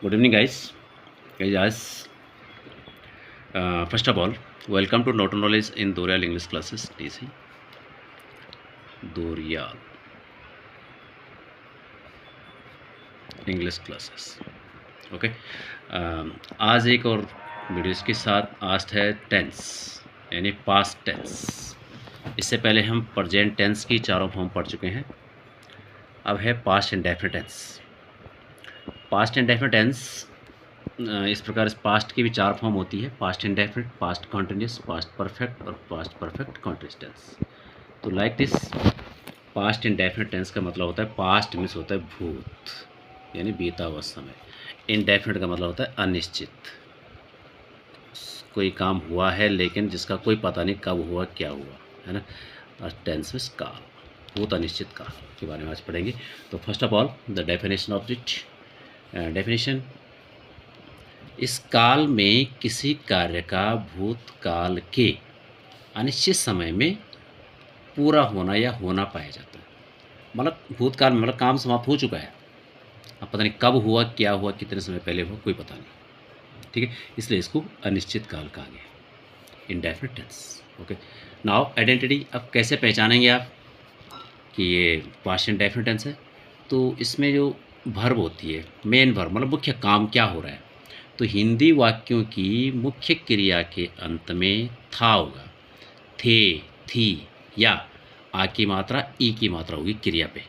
Good evening, guys. Guys, first of all, welcome to Noto Knowledge in Dorial English classes. DC Dorial English classes. Okay आज एक और videos के साथ आज है टेंस यानी पास्ट टेंस। इससे पहले हम प्रेजेंट टेंस की चारों फॉर्म पढ़ चुके हैं। अब है past indefinite tense. Past indefinite tense इस प्रकार इस पास्ट की भी चार फॉर्म होती है: past indefinite, past continuous, past perfect और पास्ट परफेक्ट कॉन्टिन्यूस टेंस। तो like this, past indefinite tense का मतलब होता है पास्ट मीन्स होता है भूत यानी बीता हुआ समय। इंडेफिनिट का मतलब होता है अनिश्चित, कोई काम हुआ है लेकिन जिसका कोई पता नहीं कब हुआ क्या हुआ, है ना। और टेंस मीन्स काल, भूत अनिश्चित काल के बारे में आज पढ़ेंगे। तो first of all the definition of it. Definition: इस काल में किसी कार्य का भूतकाल के अनिश्चित समय में पूरा होना या होना पाया जाता है। मतलब भूतकाल में मतलब काम समाप्त हो चुका है, अब पता नहीं कब हुआ क्या हुआ कितने समय पहले हुआ कोई पता नहीं, ठीक है। इसलिए इसको अनिश्चित काल कहा गया, indefinite tense. Okay, now identity. अब कैसे पहचानेंगे आप कि ये पास्ट इंडेफिनिट टेंस है? तो इसमें जो वर्ब होती है, मेन वर्ब मतलब मुख्य काम क्या हो रहा है, तो हिंदी वाक्यों की मुख्य क्रिया के अंत में था होगा, थे, थी या आ की मात्रा, ई की मात्रा होगी क्रिया पे,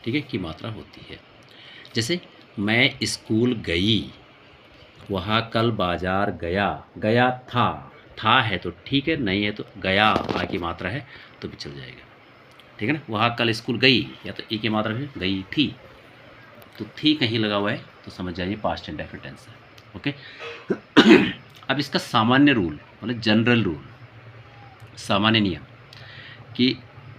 ठीक है, की मात्रा होती है। जैसे मैं स्कूल गई, वहाँ कल बाजार गया, गया था है तो ठीक है, नहीं है तो गया आ की मात्रा है तो भी चल जाएगा, ठीक है ना। वहाँ कल स्कूल गई या तो ई की मात्रा है, गई थी, तो थी कहीं लगा हुआ है तो समझ जाइए पास्ट इंडेफिनिट टेंस है। ओके अब इसका सामान्य रूल मतलब जनरल रूल, सामान्य नियम कि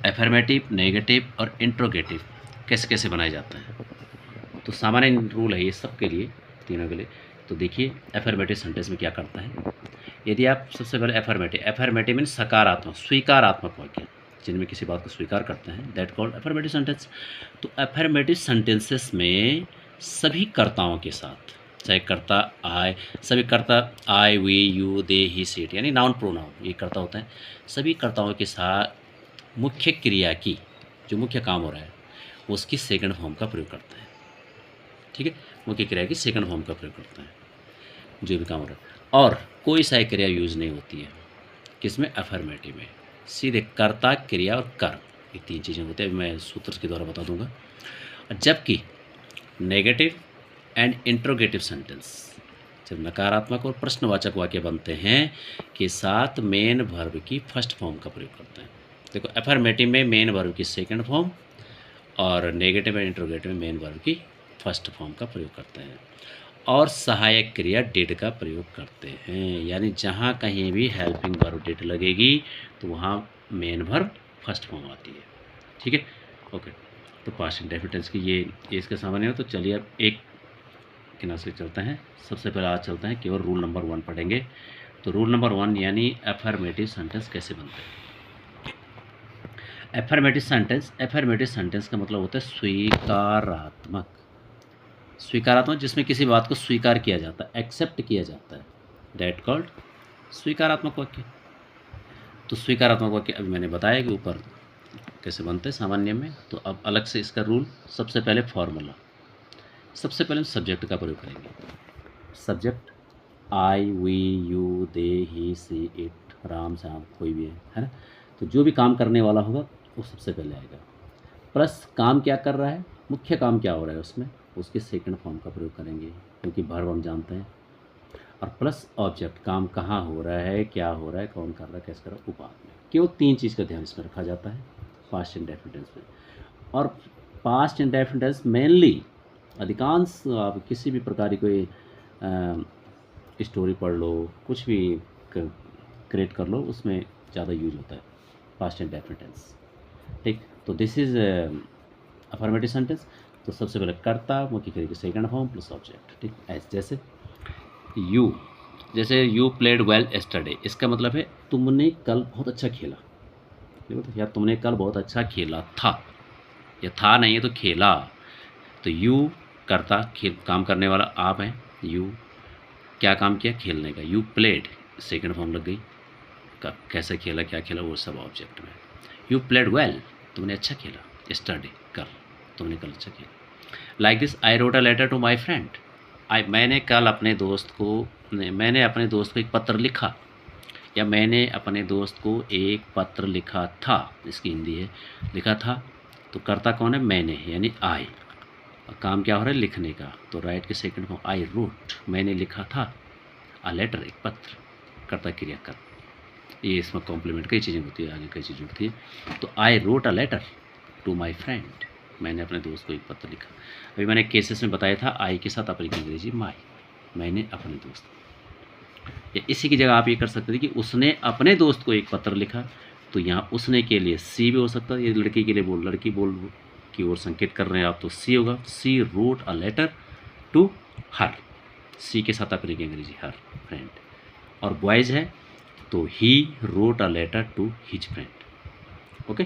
एफर्मेटिव, नेगेटिव और इंट्रोगेटिव कैसे कैसे बनाए जाते हैं। तो सामान्य रूल है ये सबके लिए, तीनों के लिए। तो देखिए एफर्मेटिव सेंटेंस में क्या करता है। यदि आप सबसे पहले एफर्मेटिव मीन सकारात्मक, स्वीकारात्मक वाक्य जिनमें किसी बात को स्वीकार करते हैं, दैट कॉल्ड एफर्मेटिव सेंटेंस। तो एफर्मेटिव सेंटेंसेस में सभी कर्ताओं के साथ, चाहे कर्ता आए, सभी कर्ता I, we, you, they, he, she it यानी नाउन प्रोनाउन ये कर्ता होता है, सभी कर्ताओं के साथ मुख्य क्रिया की जो मुख्य काम हो रहा है उसकी सेकंड फॉर्म का प्रयोग करता है, ठीक है। मुख्य क्रिया की सेकंड फॉर्म का प्रयोग करता है जो भी काम हो रहा है, और कोई सा क्रिया यूज नहीं होती है किसमें, एफर्मेटिव में। सीधे कर्ता, क्रिया और कर्म, ये तीन चीज़ें होती हैं, मैं सूत्र के द्वारा बता दूंगा। जबकि नेगेटिव एंड इंट्रोगेटिव सेंटेंस, जब नकारात्मक और प्रश्नवाचक वाक्य बनते हैं के साथ मेन वर्ब की फर्स्ट फॉर्म का प्रयोग करते हैं। देखो एफर्मेटिव में मेन वर्ब की सेकंड फॉर्म और नेगेटिव एंड इंट्रोगेटिव में मेन वर्ब की फर्स्ट फॉर्म का प्रयोग करते हैं, और सहायक क्रिया डिड का प्रयोग करते हैं। यानी जहाँ कहीं भी हेल्पिंग वर्ब डिड लगेगी तो वहाँ मेन वर्ब फर्स्ट फॉर्म आती है, ठीक है। ओके, तो पास्ट इंडेफिनिट टेंस की ये इसके सामान्य हो। तो चलिए अब एक के नाम से चलते हैं। सबसे पहले आज चलते हैं केवल रूल नंबर 1 पढ़ेंगे। तो रूल नंबर 1 यानी एफर्मेटिव सेंटेंस कैसे बनते हैं। एफर्मेटिव सेंटेंस का मतलब होता है स्वीकारात्मक, स्वीकारात्मक जिसमें किसी बात को स्वीकार किया जाता है, एक्सेप्ट किया जाता है, दैट कॉल्ड स्वीकारात्मक वाक्य। तो स्वीकारात्मक वाक्य अभी मैंने बताया कि ऊपर कैसे बनते हैं सामान्य में। तो अब अलग से इसका रूल, सबसे पहले फॉर्मूला, सबसे पहले हम सब्जेक्ट का प्रयोग करेंगे। Subject I, we, you, they, he, she, it, Ram, Shyam, कोई भी है ना। तो जो भी काम करने वाला होगा वो सबसे पहले आएगा। प्लस काम क्या कर रहा है, मुख्य काम क्या हो रहा है उसमें, उसके सेकंड फॉर्म का प्रयोग करेंगे क्योंकि वर्ब हम जानते हैं। और प्लस ऑब्जेक्ट, काम कहाँ हो रहा है, क्या हो रहा है, कौन कर रहा है, कैसे कर रहा है, वो बाद में। केवल तीन चीज़ का ध्यान इसमें रखा जाता है पास्ट इंडेफिनिट टेंस में। और पास्ट इंडेफिनिट टेंस मेनली अधिकांश आप किसी भी प्रकार की कोई स्टोरी पढ़ लो, कुछ भी क्रिएट कर लो, उसमें ज़्यादा यूज होता है पास्ट इंडेफिनिट टेंस, ठीक। तो दिस इज़ अफर्मेटिव सेंटेंस। तो सबसे पहले कर्ता, मुख्य क्रिया की सेकंड फॉर्म प्लस ऑब्जेक्ट, ठीक। जैसे यू, जैसे यू प्लेड वेल यस्टरडे, इसका मतलब है तुमने कल बहुत अच्छा खेला, या तुमने कल बहुत अच्छा खेला था, या था नहीं है तो खेला। तो यू करता खेल काम करने वाला आप हैं, यू क्या काम किया, खेलने का, यू प्लेड सेकंड फॉर्म लग गई, कैसे खेला क्या खेला वो सब ऑब्जेक्ट में। यू प्लेड वेल तुमने अच्छा खेला, स्टडी कल तुमने कल अच्छा खेला। Like this I wrote a letter to my friend, मैंने अपने दोस्त को एक पत्र लिखा, या मैंने अपने दोस्त को एक पत्र लिखा था, इसकी हिंदी है लिखा था, तो करता कौन है, मैंने यानी आई, और काम क्या हो रहा है, लिखने का, तो राइट के सेकंड फॉर्म आई रोट, मैंने लिखा था, अ लेटर एक पत्र, करता क्रिया कर, ये इसमें कॉम्प्लीमेंट कई चीज़ें होती है, आगे कई चीज़ें होती है। तो I wrote a letter to my friend, मैंने अपने दोस्त को एक पत्र लिखा। अभी मैंने केसेस में बताया था आई के साथ अपनी अंग्रेजी माई, मैंने अपने दोस्त, या इसी की जगह आप ये कर सकते थे कि उसने अपने दोस्त को एक पत्र लिखा, तो यहाँ उसने के लिए सी भी हो सकता है, ये लड़की के लिए लड़की बोल की ओर संकेत कर रहे हैं आप, तो सी होगा, she wrote a letter to her, she के साथ अपनी अंग्रेजी हर फ्रेंड, और बॉयज़ है तो he wrote a letter to his friend. Okay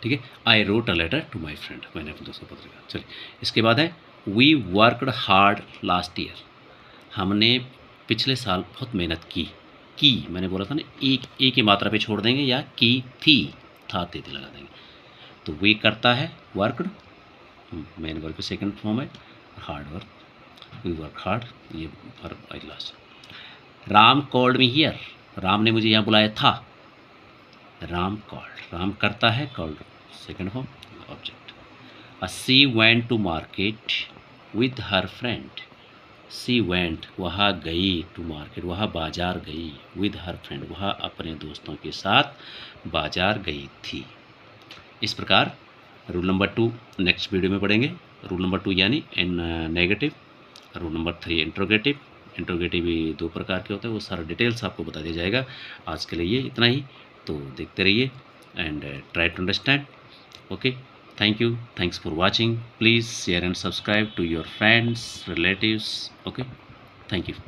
ठीक है, I wrote a letter to my friend, मैंने अपने दोस्त को पत्र लिखा। चलिए इसके बाद है we worked hard last year, हमने पिछले साल बहुत मेहनत की मैंने बोला था ना, एक की मात्रा पे छोड़ देंगे, या की थी था ते लगा देंगे, तो वी करता है worked, main work second form है, hard work, we work hard, ये verb I last. Ram called me here, Ram ने मुझे यहाँ बुलाया था, राम कॉल्ड, राम करता है, called second form object. She went to market with her friend, she went वहाँ गई, टू मार्केट वहाँ बाजार गई, विद हर फ्रेंड वहाँ अपने दोस्तों के साथ बाजार गई थी। इस प्रकार रूल नंबर 2 नेक्स्ट वीडियो में पढ़ेंगे। रूल नंबर 2 यानी negative, rule number 3 interrogative. Interrogative भी 2 प्रकार के होते हैं, वो सारा डिटेल्स आपको बता दिया जाएगा। आज के लिए इतना ही, तो देखते रहिए and try to understand. Okay, thank you, thanks for watching. Please share and subscribe to your friends, relatives. Okay, thank you.